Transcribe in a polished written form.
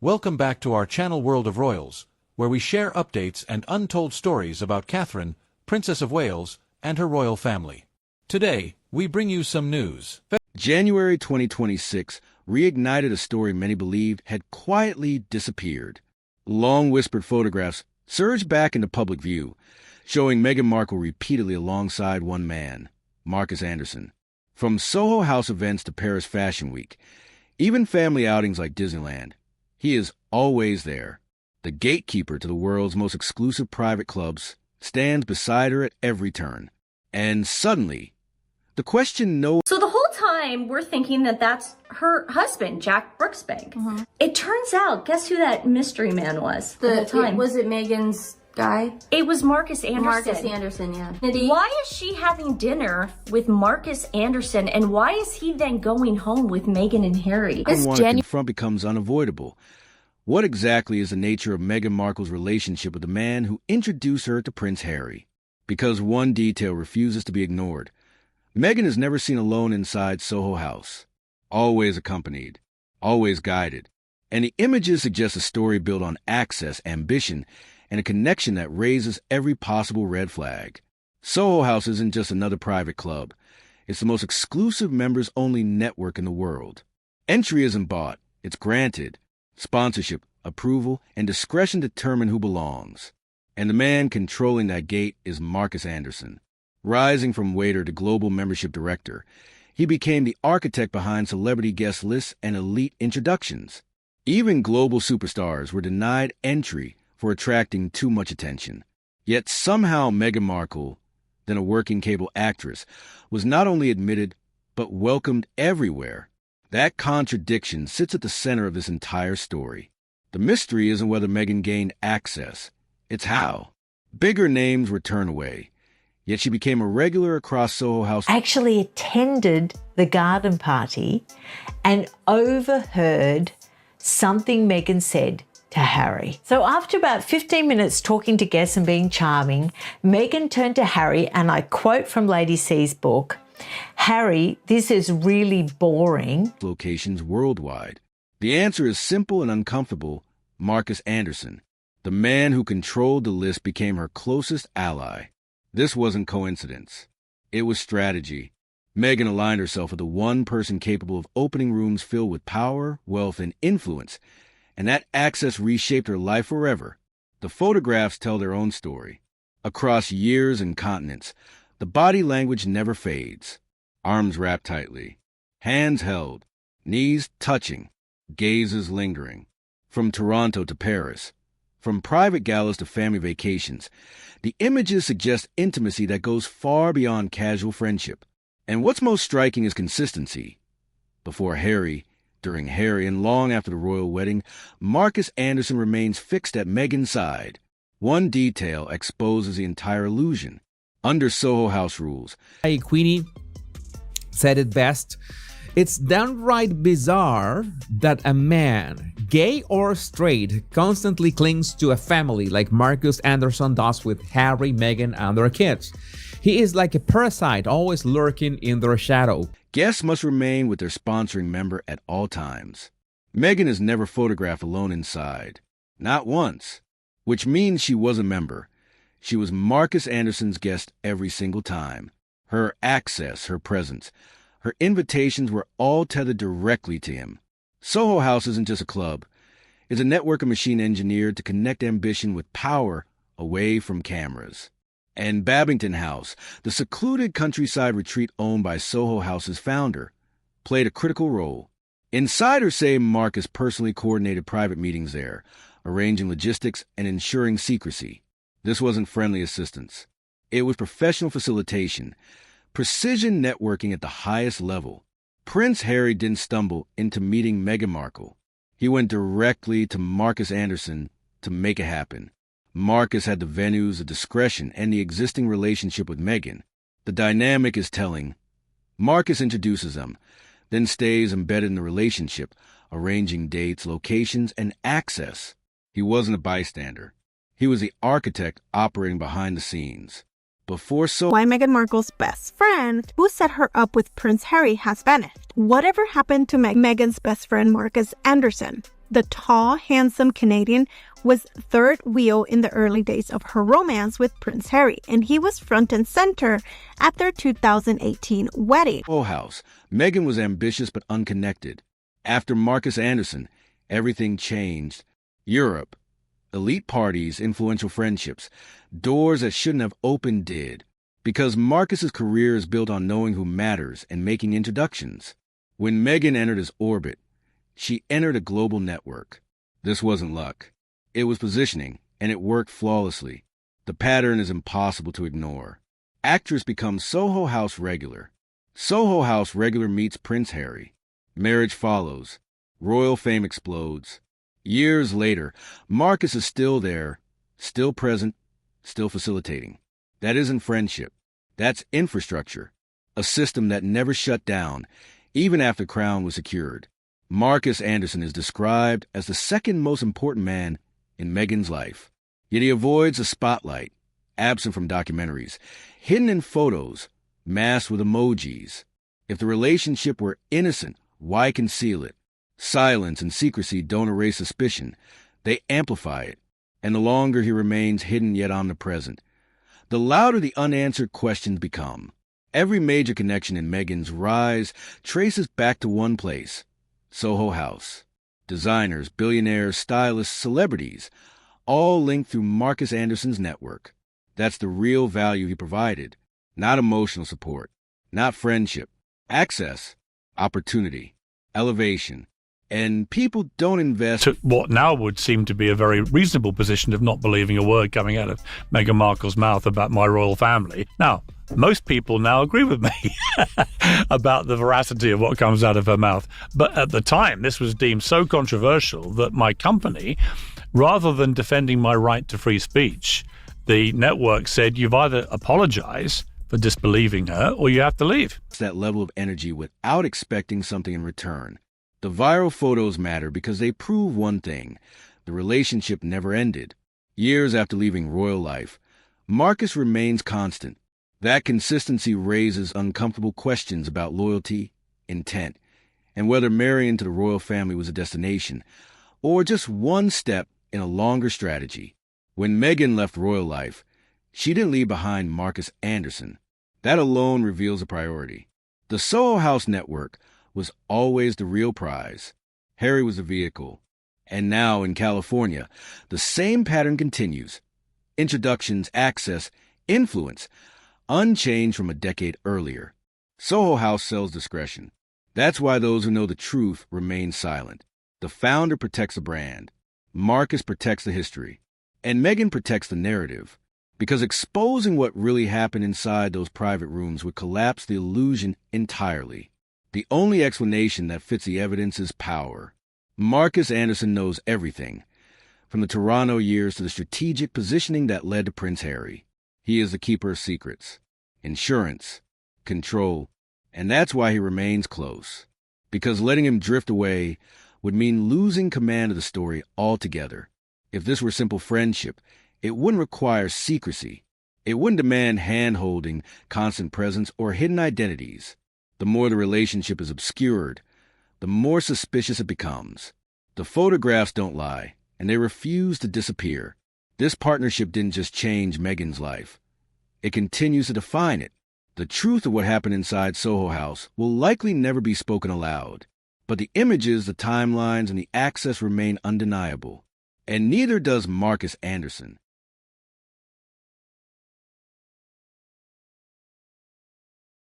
Welcome back to our channel World of Royals, where we share updates and untold stories about Catherine, Princess of Wales, and her royal family. Today, we bring you some news. January 2026 reignited a story many believed had quietly disappeared. Long-whispered photographs surged back into public view, showing Meghan Markle repeatedly alongside one man, Marcus Anderson. From Soho House events to Paris Fashion Week, even family outings like Disneyland, he is always there. The gatekeeper to the world's most exclusive private clubs stands beside her at every turn. And suddenly, the question So the whole time we're thinking that that's her husband, Jack Brooksbank. It turns out, guess who that mystery man was the whole time? Was it Meghan's guy? It was Marcus Anderson. Marcus Anderson, yeah. Why is she having dinner with Marcus Anderson, and why is he then going home with Meghan and Harry? confront becomes unavoidable. What exactly is the nature of Meghan Markle's relationship with the man who introduced her to Prince Harry? Because one detail refuses to be ignored. Meghan is never seen alone inside Soho House. Always accompanied, always guided. And the images suggest a story built on access, ambition, and a connection that raises every possible red flag. Soho House isn't just another private club. It's the most exclusive members-only network in the world. Entry isn't bought, it's granted. Sponsorship, approval, and discretion determine who belongs. And the man controlling that gate is Marcus Anderson. Rising from waiter to global membership director, he became the architect behind celebrity guest lists and elite introductions. Even global superstars were denied entry for attracting too much attention. Yet somehow Meghan Markle, then a working cable actress, was not only admitted, but welcomed everywhere. That contradiction sits at the center of this entire story. The mystery isn't whether Meghan gained access, it's how. Bigger names were turned away, yet she became a regular across Soho House. Actually attended the garden party and overheard something Meghan said to Harry. So after about 15 minutes talking to guests and being charming, Meghan turned to Harry, and I quote from Lady C's book, "Harry, this is really boring." Locations worldwide. The answer is simple and uncomfortable. Marcus Anderson, the man who controlled the list, became her closest ally. This wasn't coincidence. It was strategy. Meghan aligned herself with the one person capable of opening rooms filled with power, wealth, and influence, and that access reshaped her life forever. The photographs tell their own story. Across years and continents, the body language never fades. Arms wrapped tightly, hands held, knees touching, gazes lingering. From Toronto to Paris, from private galas to family vacations, the images suggest intimacy that goes far beyond casual friendship. And what's most striking is consistency. Before Harry, during Harry, and long after the royal wedding, Marcus Anderson remains fixed at Meghan's side. One detail exposes the entire illusion. Under Soho House rules, Queenie said it best, "It's downright bizarre that a man, gay or straight, constantly clings to a family like Marcus Anderson does with Harry, Meghan, and their kids. He is like a parasite, always lurking in their shadow." Guests must remain with their sponsoring member at all times. Meghan is never photographed alone inside. Not once. Which means she was a member. She was Marcus Anderson's guest every single time. Her access, her presence, her invitations were all tethered directly to him. Soho House isn't just a club. It's a network of machine engineered to connect ambition with power away from cameras. And Babington House, the secluded countryside retreat owned by Soho House's founder, played a critical role. Insiders say Marcus personally coordinated private meetings there, arranging logistics and ensuring secrecy. This wasn't friendly assistance. It was professional facilitation, precision networking at the highest level. Prince Harry didn't stumble into meeting Meghan Markle. He went directly to Marcus Anderson to make it happen. Marcus had the venues, the discretion, and the existing relationship with Meghan. The dynamic is telling. Marcus introduces them, then stays embedded in the relationship, arranging dates, locations, and access. He wasn't a bystander. He was the architect operating behind the scenes. Before Why Meghan Markle's best friend, who set her up with Prince Harry, has vanished. Whatever happened to Meghan's best friend Marcus Anderson? The tall, handsome Canadian was third wheel in the early days of her romance with Prince Harry, and he was front and center at their 2018 wedding. Soho House. Meghan was ambitious but unconnected. After Marcus Anderson, everything changed. Europe, elite parties, influential friendships, doors that shouldn't have opened did. Because Marcus's career is built on knowing who matters and making introductions. When Meghan entered his orbit, she entered a global network. This wasn't luck. It was positioning, and it worked flawlessly. The pattern is impossible to ignore. Actress becomes Soho House regular. Soho House regular meets Prince Harry. Marriage follows. Royal fame explodes. Years later, Marcus is still there, still present, still facilitating. That isn't friendship. That's infrastructure. A system that never shut down, even after Crown was secured. Marcus Anderson is described as the second most important man in Meghan's life. Yet he avoids the spotlight, absent from documentaries, hidden in photos, masked with emojis. If the relationship were innocent, why conceal it? Silence and secrecy don't erase suspicion. They amplify it. And the longer he remains hidden yet omnipresent, the louder the unanswered questions become. Every major connection in Meghan's rise traces back to one place: Soho House. Designers, billionaires, stylists, celebrities, all linked through Marcus Anderson's network. That's the real value he provided. Not emotional support, not friendship. Access, opportunity, elevation. And people don't invest... To what now would seem to be a very reasonable position of not believing a word coming out of Meghan Markle's mouth about my royal family. Now, most people now agree with me about the veracity of what comes out of her mouth. But at the time, this was deemed so controversial that my company, rather than defending my right to free speech, the network said, you've either apologize for disbelieving her or you have to leave. That level of energy without expecting something in return. The viral photos matter because they prove one thing: the relationship never ended. Years after leaving royal life, Marcus remains constant. That consistency raises uncomfortable questions about loyalty, intent, and whether marrying to the royal family was a destination, or just one step in a longer strategy. When Meghan left royal life, she didn't leave behind Marcus Anderson. That alone reveals a priority. The Soho House network was always the real prize. Harry was the vehicle. And now in California, the same pattern continues. Introductions, access, influence, unchanged from a decade earlier. Soho House sells discretion. That's why those who know the truth remain silent. The founder protects the brand. Marcus protects the history. And Meghan protects the narrative. Because exposing what really happened inside those private rooms would collapse the illusion entirely. The only explanation that fits the evidence is power. Marcus Anderson knows everything, from the Toronto years to the strategic positioning that led to Prince Harry. He is the keeper of secrets, insurance, control, and that's why he remains close. Because letting him drift away would mean losing command of the story altogether. If this were simple friendship, it wouldn't require secrecy. It wouldn't demand hand-holding, constant presence, or hidden identities. The more the relationship is obscured, the more suspicious it becomes. The photographs don't lie, and they refuse to disappear. This partnership didn't just change Meghan's life. It continues to define it. The truth of what happened inside Soho House will likely never be spoken aloud. But the images, the timelines, and the access remain undeniable. And neither does Marcus Anderson.